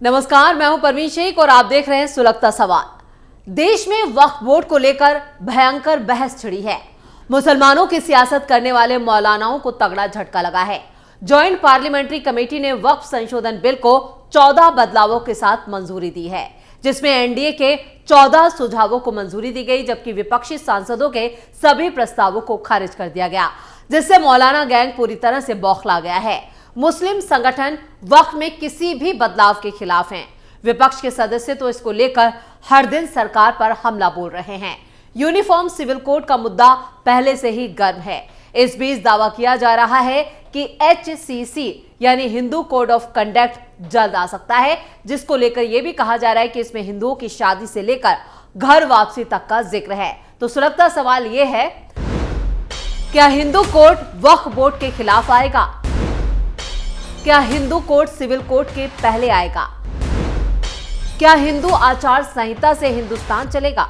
नमस्कार, मैं हूं परवीन शेख और आप देख रहे हैं सुलगता सवाल। देश में वक्फ बोर्ड को लेकर भयंकर बहस छिड़ी है। मुसलमानों की सियासत करने वाले मौलानाओं को तगड़ा झटका लगा है। ज्वाइंट पार्लियामेंट्री कमेटी ने वक्फ संशोधन बिल को 14 बदलावों के साथ मंजूरी दी है, जिसमें एनडीए के 14 सुझावों को मंजूरी दी गई, जबकि विपक्षी सांसदों के सभी प्रस्तावों को खारिज कर दिया गया, जिससे मौलाना गैंग पूरी तरह से बौखला गया है। मुस्लिम संगठन वक्फ में किसी भी बदलाव के खिलाफ हैं। विपक्ष के सदस्य तो इसको लेकर हर दिन सरकार पर हमला बोल रहे हैं। यूनिफॉर्म सिविल कोड का मुद्दा पहले से ही गर्म है। इस बीच दावा किया जा रहा है कि HCC यानी हिंदू कोड ऑफ कंडक्ट जल्द आ सकता है, जिसको लेकर यह भी कहा जा रहा है कि इसमें हिंदुओं की शादी से लेकर घर वापसी तक का जिक्र है। तो सुलगता सवाल यह है, क्या हिंदू कोड वक्फ बोर्ड के खिलाफ आएगा? क्या हिंदू कोड सिविल कोड के पहले आएगा? क्या हिंदू आचार संहिता से हिंदुस्तान चलेगा?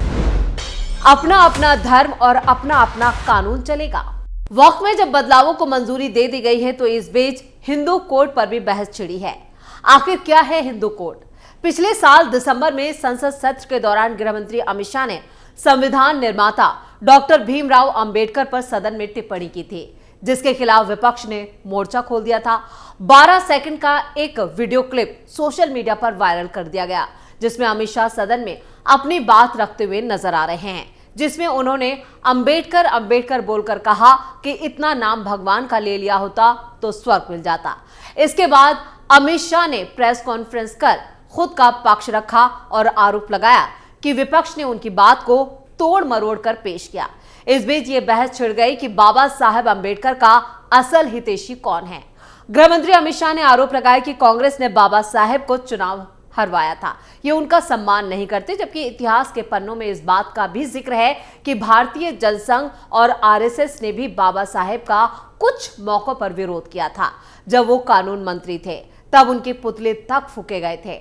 अपना अपना धर्म और अपना अपना कानून चलेगा। वक्फ में जब बदलावों को मंजूरी दे दी गई है, तो इस बीच हिंदू कोड पर भी बहस छिड़ी है। आखिर क्या है हिंदू कोड? पिछले साल दिसंबर में संसद सत्र के दौरान गृह मंत्री अमित शाह ने संविधान निर्माता डॉक्टर भीमराव अंबेडकर पर सदन में टिप्पणी की थी, जिसके खिलाफ विपक्ष ने मोर्चा खोल दिया था। 12 सेकंड का एक वीडियो क्लिप सोशल मीडिया पर वायरल कर दिया गया, जिसमें अमित शाह सदन में अपनी बात रखते हुए नजर आ रहे हैं, जिसमें उन्होंने अंबेडकर अंबेडकर बोलकर कहा कि इतना नाम भगवान का ले लिया होता तो स्वर्ग मिल जाता। इसके बाद अमित शाह ने प्रेस कॉन्फ्रेंस कर खुद का पक्ष रखा और आरोप लगाया कि विपक्ष ने उनकी बात को तोड़ मरोड़ कर पेश किया। इस बीच ये बहस छिड़ गई कि बाबा साहेब अंबेडकर का असल हितैषी कौन है। गृह मंत्री अमित शाह ने आरोप लगाया कि कांग्रेस ने बाबा साहेब को चुनाव हरवाया था, ये उनका सम्मान नहीं करते, जबकि इतिहास के पन्नों में इस बात का भी जिक्र है कि भारतीय जनसंघ और RSS ने भी बाबा साहेब का कुछ मौकों पर विरोध किया था। जब वो कानून मंत्री थे, तब उनके पुतले तक फूके गए थे।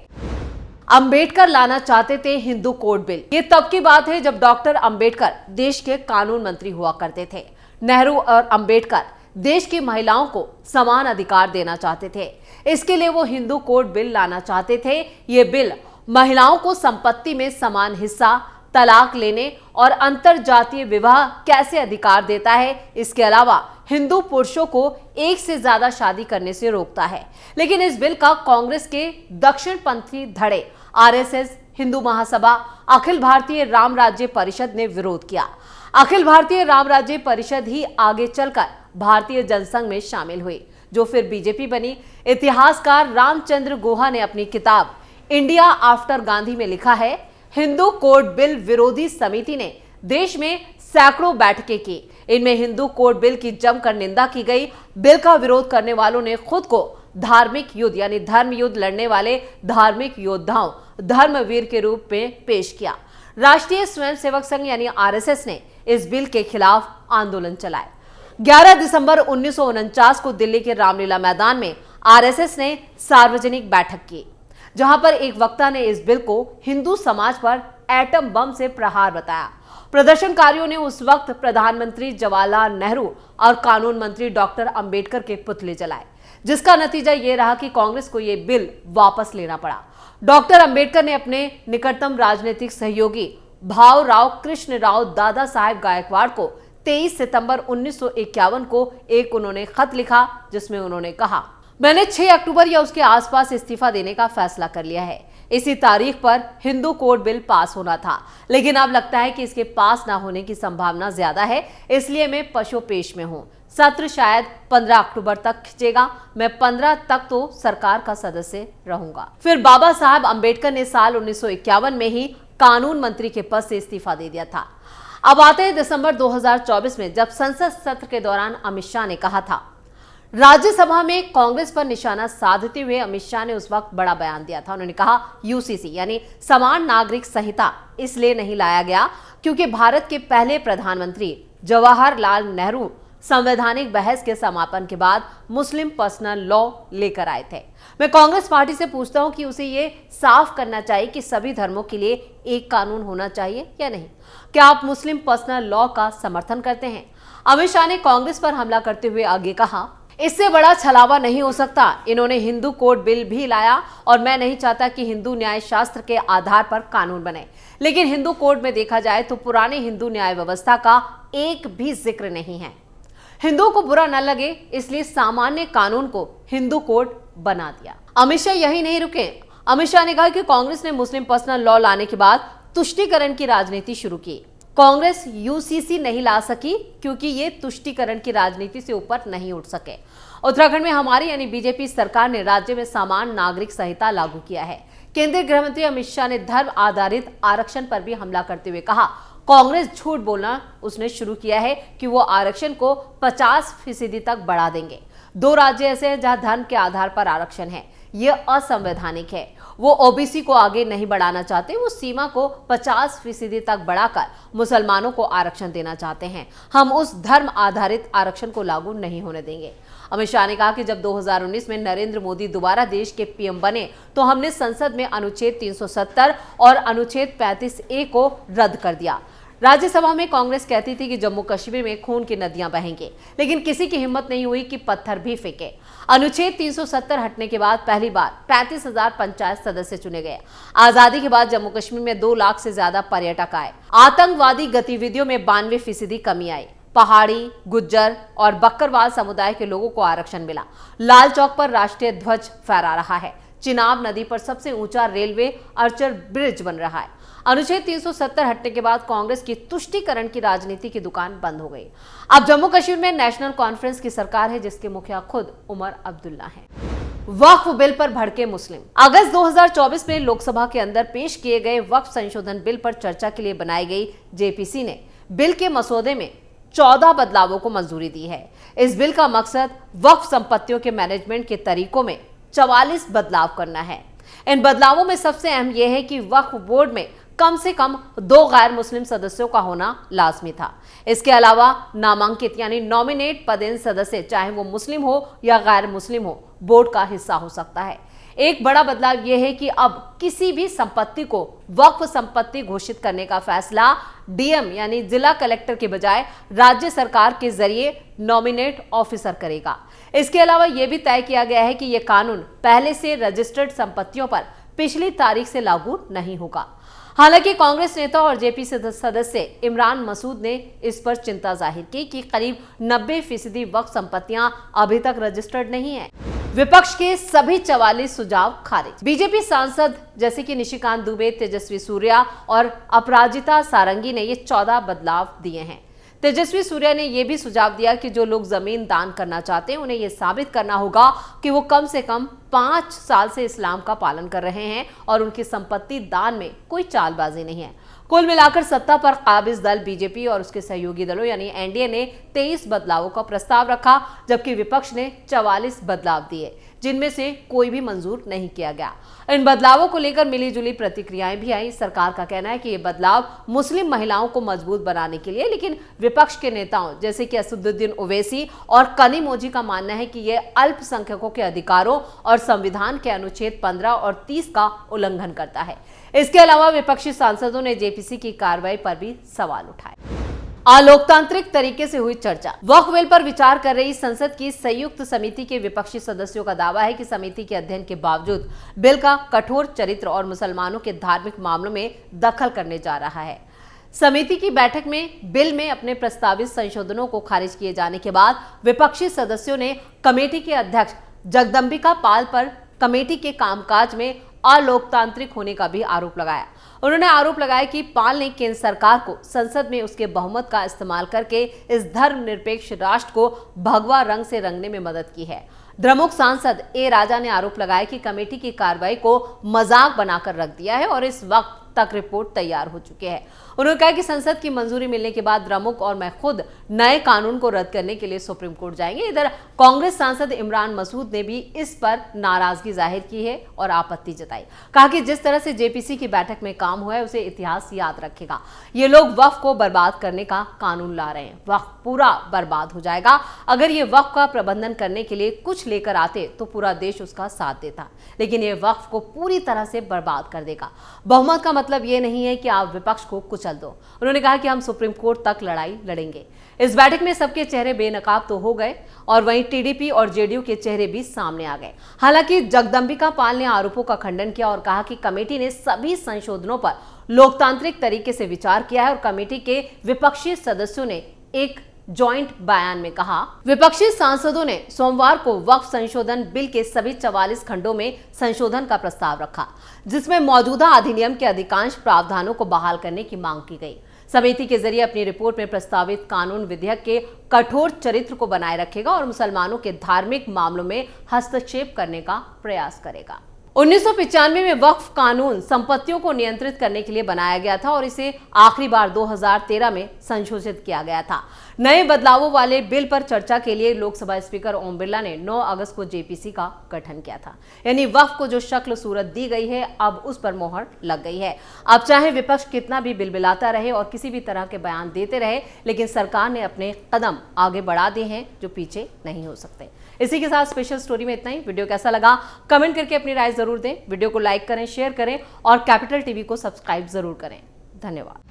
अंबेडकर लाना चाहते थे हिंदू कोड बिल। ये तब की बात है जब डॉक्टर अंबेडकर देश के कानून मंत्री हुआ करते थे। नेहरू और अंबेडकर देश की महिलाओं को समान अधिकार देना चाहते थे। इसके लिए वो हिंदू कोड बिल लाना चाहते थे। ये बिल महिलाओं को संपत्ति में समान हिस्सा, तलाक लेने और अंतर जातीय विवाह कैसे अधिकार देता है। इसके अलावा हिंदू पुरुषों को एक से ज्यादा शादी करने से रोकता है। लेकिन इस बिल का कांग्रेस के दक्षिणपंथी धड़े RSS, हिंदू महासभा, अखिल भारतीय राम राज्य परिषद ने विरोध किया। अखिल भारतीय राम राज्य परिषद ही आगे चलकर भारतीय जनसंघ में शामिल हुई, जो फिर बीजेपी बनी। इतिहासकार रामचंद्र गुहा ने अपनी किताब इंडिया आफ्टर गांधी में लिखा है, हिंदू कोड बिल विरोधी समिति ने देश में सैकड़ों बैठकें की। इनमें हिंदू कोड बिल की जमकर निंदा की गई। बिल का विरोध करने वालों ने खुद को धार्मिक युद्ध यानी धर्म युद्ध लड़ने वाले धार्मिक योद्धाओं, धर्मवीर के रूप में पेश किया। राष्ट्रीय स्वयंसेवक संघ यानी RSS ने इस बिल के खिलाफ आंदोलन चलाया। 11 दिसंबर 1949 को दिल्ली के रामलीला मैदान में RSS ने सार्वजनिक बैठक की, जहां पर एक वक्ता ने इस बिल को हिंदू समाज पर एटम बम से प्रहार बताया। प्रदर्शनकारियों ने उस वक्त प्रधानमंत्री जवाहरलाल नेहरू और कानून मंत्री डॉक्टर अंबेडकर के पुतले जलाए, जिसका नतीजा ये रहा कि कांग्रेस को यह बिल वापस लेना पड़ा। डॉक्टर अंबेडकर ने अपने निकटतम राजनीतिक सहयोगी भावराव कृष्णराव दादा साहेब गायकवाड़ को 23 सितंबर 1951 को एक उन्होंने खत लिखा, जिसमें उन्होंने कहा, मैंने 6 अक्टूबर या उसके आसपास इस्तीफा देने का फैसला कर लिया है। इसी तारीख पर हिंदू कोड बिल पास होना था, लेकिन अब लगता है कि इसके पास ना होने की संभावना ज्यादा है, इसलिए मैं पशोपेश में हूं। सत्र शायद 15 अक्टूबर तक खिंचेगा। मैं 15 तक तो सरकार का सदस्य रहूंगा। फिर बाबा साहब अंबेडकर ने साल 1951 में ही कानून मंत्री के पद से इस्तीफा दे दिया था। अब आते हैं दिसंबर 2024 में, जब संसद सत्र के दौरान अमित शाह ने कहा था, राज्यसभा में कांग्रेस पर निशाना साधते हुए अमित शाह ने उस वक्त बड़ा बयान दिया था। उन्होंने कहा, UCC यानी समान नागरिक संहिता इसलिए नहीं लाया गया क्योंकि भारत के पहले प्रधानमंत्री जवाहरलाल नेहरू संवैधानिक बहस के समापन के बाद मुस्लिम पर्सनल लॉ लेकर आए थे। मैं कांग्रेस पार्टी से पूछता हूं कि उसे ये साफ करना चाहिए कि सभी धर्मों के लिए एक कानून होना चाहिए या नहीं। क्या आप मुस्लिम पर्सनल लॉ का समर्थन करते हैं? अमित शाह ने कांग्रेस पर हमला करते हुए आगे कहा, इससे बड़ा छलावा नहीं हो सकता। इन्होंने हिंदू कोड बिल भी लाया और मैं नहीं चाहता कि हिंदू न्याय शास्त्र के आधार पर कानून बने, लेकिन हिंदू कोड में देखा जाए तो पुराने हिंदू न्याय व्यवस्था का एक भी जिक्र नहीं है। हिंदुओं को बुरा न लगे इसलिए सामान्य कानून को हिंदू कोड बना दिया। अमित शाह यही नहीं रुके। अमित शाह ने कहा कि कांग्रेस ने मुस्लिम पर्सनल लॉ लाने के बाद तुष्टीकरण की राजनीति शुरू की। कांग्रेस यूसीसी नहीं ला सकी क्योंकि ये तुष्टीकरण की राजनीति से ऊपर नहीं उठ सके। उत्तराखंड में हमारी यानी बीजेपी सरकार ने राज्य में समान नागरिक संहिता लागू किया है। केंद्रीय गृह मंत्री अमित शाह ने धर्म आधारित आरक्षण पर भी हमला करते हुए कहा, कांग्रेस झूठ बोलना उसने शुरू किया है कि वो आरक्षण को 50% तक बढ़ा देंगे। 2 राज्य ऐसे हैं जहां धर्म के आधार पर आरक्षण है, यह असंवैधानिक है। वो ओबीसी को आगे नहीं बढ़ाना चाहते, वो सीमा को 50% तक बढ़ाकर मुसलमानों को आरक्षण देना चाहते हैं। हम उस धर्म आधारित आरक्षण को लागू नहीं होने देंगे। अमित शाह ने कहा कि जब 2019 में नरेंद्र मोदी दोबारा देश के पीएम बने तो हमने संसद में अनुच्छेद 370 और अनुच्छेद 35A को रद्द कर दिया। राज्यसभा में कांग्रेस कहती थी कि जम्मू कश्मीर में खून की नदियां बहेंगी, लेकिन किसी की हिम्मत नहीं हुई कि पत्थर भी फेंके। अनुच्छेद 370 हटने के बाद पहली बार 35,000 पंचायत सदस्य चुने गए। आजादी के बाद जम्मू कश्मीर में 2 लाख से ज्यादा पर्यटक आए। आतंकवादी गतिविधियों में 92% कमी आई। पहाड़ी, गुज्जर और बकरवाल समुदाय के लोगों को आरक्षण मिला। लाल चौक पर राष्ट्रीय ध्वज फहरा रहा है। चिनाब नदी पर सबसे ऊंचा रेलवे अर्चर ब्रिज बन रहा है। अनुच्छेद 370 हटने के बाद कांग्रेस की तुष्टीकरण की राजनीति की दुकान बंद हो गई। अब जम्मू कश्मीर में नेशनल कॉन्फ्रेंस की सरकार है, जिसके मुखिया खुद उमर अब्दुल्ला हैं। वक्फ बिल पर भड़के मुस्लिम। अगस्त 2024 में लोकसभा के अंदर पेश किए गए वक्फ संशोधन बिल पर चर्चा के लिए बनाई गई जेपीसी ने बिल के मसौदे में 14 बदलावों को मंजूरी दी है। इस बिल का मकसद वक्फ संपत्तियों के मैनेजमेंट के तरीकों में 44 बदलाव करना है। इन बदलावों में सबसे अहम यह है कि वक्फ बोर्ड में कम से कम 2 गैर मुस्लिम सदस्यों का होना लाजमी था। इसके अलावा नामांकित यानी नॉमिनेट पदेन सदस्य, चाहे वो मुस्लिम हो या गैर मुस्लिम हो, बोर्ड का हिस्सा हो सकता है। एक बड़ा बदलाव यह है कि अब किसी भी संपत्ति को वक्फ संपत्ति घोषित करने का फैसला डीएम यानी जिला कलेक्टर के बजाय राज्य सरकार के जरिए नॉमिनेट ऑफिसर करेगा। इसके अलावा यह भी तय किया गया है कि यह कानून पहले से रजिस्टर्ड संपत्तियों पर पिछली तारीख से लागू नहीं होगा। हालांकि कांग्रेस नेता और जेपीसी सदस्य इमरान मसूद ने इस पर चिंता जाहिर की कि करीब 90% वक्फ संपत्तियां अभी तक रजिस्टर्ड नहीं है। विपक्ष के सभी 44 सुझाव खारिज। बीजेपी सांसद जैसे कि निशिकांत दुबे, तेजस्वी सूर्या और अपराजिता सारंगी ने ये 14 बदलाव दिए हैं। तेजस्वी सूर्या ने यह भी सुझाव दिया कि जो लोग जमीन दान करना चाहते हैं उन्हें यह साबित करना होगा कि वो कम से कम 5 साल से इस्लाम का पालन कर रहे हैं और उनकी संपत्ति दान में कोई चालबाजी नहीं है। कुल मिलाकर सत्ता पर काबिज दल बीजेपी और उसके सहयोगी दलों यानी एनडीए ने 23 बदलावों का प्रस्ताव रखा, जबकि विपक्ष ने 44 बदलाव दिए, जिनमें से कोई भी मंजूर नहीं किया गया। इन बदलावों को लेकर मिलीजुली प्रतिक्रियाएं भी आई। सरकार का कहना है कि ये बदलाव मुस्लिम महिलाओं को मजबूत बनाने के लिए, लेकिन विपक्ष के नेताओं जैसे कि असदुद्दीन ओवैसी और कनीमोजी का मानना है कि यह अल्पसंख्यकों के अधिकारों और संविधान के अनुच्छेद 15 और 30 का उल्लंघन करता है। इसके अलावा विपक्षी सांसदों ने जेपीसी की कार्रवाई पर भी सवाल उठाए। अलोकतांत्रिक तरीके से हुई चर्चा। वक्फ बिल पर विचार कर रही संसद की संयुक्त समिति के विपक्षी सदस्यों का दावा है कि समिति के अध्ययन के बावजूद बिल का कठोर चरित्र और मुसलमानों के धार्मिक मामलों में दखल करने जा रहा है। समिति की बैठक में बिल में अपने प्रस्तावित संशोधनों को खारिज किए जाने के बाद विपक्षी सदस्यों ने कमेटी के अध्यक्ष जगदम्बिका पाल पर कमेटी के कामकाज में अलोकतांत्रिक होने का भी आरोप लगाया। उन्होंने आरोप लगाया कि पाल ने केंद्र सरकार को संसद में उसके बहुमत का इस्तेमाल करके इस धर्मनिरपेक्ष राष्ट्र को भगवा रंग से रंगने में मदद की है। द्रमुक सांसद ए राजा ने आरोप लगाया कि कमेटी की कार्रवाई को मजाक बनाकर रख दिया है और इस वक्त तक रिपोर्ट तैयार हो चुकी है। उन्होंने कहा कि संसद की मंजूरी मिलने के बाद द्रमुक और मैं खुद नए कानून को रद्द करने के लिए सुप्रीम कोर्ट जाएंगे। इधर कांग्रेस सांसद इमरान मसूद ने भी इस पर नाराजगी जाहिर की है और आपत्ति जताई। कहा कि जिस तरह से जेपीसी की बैठक में काम हुआ है उसे इतिहास याद रखेगा। ये लोग वक्फ को बर्बाद करने का कानून ला रहे हैं। वक्फ पूरा बर्बाद हो जाएगा। अगर ये वक्फ का प्रबंधन करने के लिए कुछ लेकर आते तो पूरा देश उसका साथ देता, लेकिन ये वक्फ को पूरी तरह से बर्बाद कर देगा। बहुमत का मतलब ये नहीं है कि आप विपक्ष को कुचल चल दो। उन्होंने कहा कि हम सुप्रीम कोर्ट तक लड़ाई लड़ेंगे। इस बैठक में सबके चेहरे बेनकाब तो हो गए और वहीं टीडीपी और जेडीयू के चेहरे भी सामने आ गए। हालांकि जगदंबिका पाल ने आरोपों का खंडन किया और कहा कि कमेटी ने सभी संशोधनों पर लोकतांत्रिक तरीके से विचार किया है और कमेटी के विपक्षी सदस्यों ने एक जॉइंट बयान में कहा, विपक्षी सांसदों ने सोमवार को वक्फ संशोधन बिल के सभी 44 खंडों में संशोधन का प्रस्ताव रखा, जिसमें मौजूदा अधिनियम के अधिकांश प्रावधानों को बहाल करने की मांग की गई। समिति के जरिए अपनी रिपोर्ट में प्रस्तावित कानून विधेयक के कठोर चरित्र को बनाए रखेगा और मुसलमानों के धार्मिक मामलों में हस्तक्षेप करने का प्रयास करेगा। 1995 में वक्फ कानून संपत्तियों को नियंत्रित करने के लिए बनाया गया था और इसे आखिरी बार 2013 में संशोधित किया गया था। नए बदलावों वाले बिल पर चर्चा के लिए लोकसभा स्पीकर ओम बिरला ने 9 अगस्त को जेपीसी का गठन किया था। यानी वक्फ को जो शक्ल सूरत दी गई है, अब उस पर मोहर लग गई है। अब चाहे विपक्ष कितना भी बिलबिलाता रहे और किसी भी तरह के बयान देते रहे, लेकिन सरकार ने अपने कदम आगे बढ़ा दिए हैं जो पीछे नहीं हो सकते। इसी के साथ स्पेशल स्टोरी में इतना ही। वीडियो कैसा लगा कमेंट करके अपनी राय जरूर दें। वीडियो को लाइक करें, शेयर करें और कैपिटल टीवी को सब्सक्राइब जरूर करें। धन्यवाद।